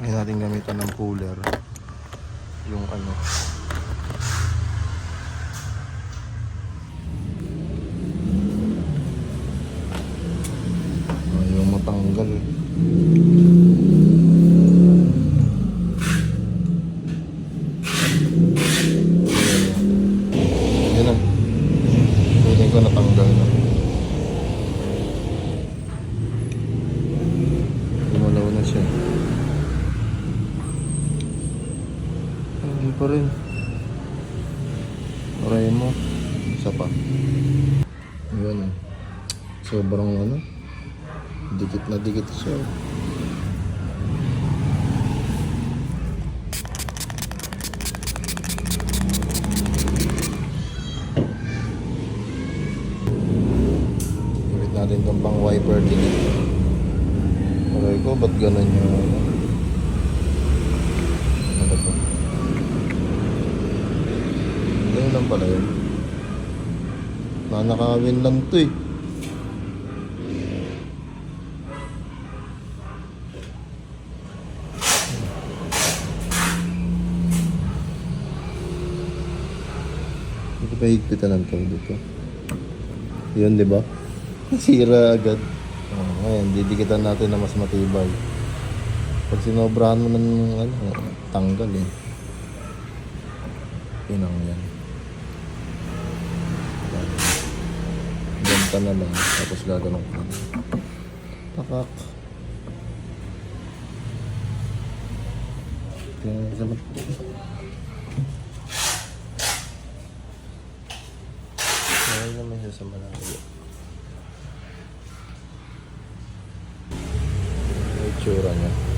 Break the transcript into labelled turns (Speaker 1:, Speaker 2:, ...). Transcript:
Speaker 1: Ngayon natin gamitan ng puller. Yung ano. Ayaw matanggal. Yan na. Pwede ko natanggal na. Lumalaw na siya. Hindi pa rin. Aray mo. Isa pa. Ayan. Sobrang ano. Dikit na dikit siya. Gawit natin itong pang wiper din. Aray ko, ba't ganun yung ano? Ano ba ito? Ganun lang pala yun. Nanakawin lang ito eh. Hindi pa higpitan ng tao dito. Yun, di ba? Sira agad. Ngayon, didikitan natin na mas matibay. Pag sinobrahan mo ng ano, tanggal eh. Pinang yan. Ganta na lang. Tapos gaganong ka. Takak. Tingnan sa mat. Ngayon naman siya sa malayo. Itsura niya.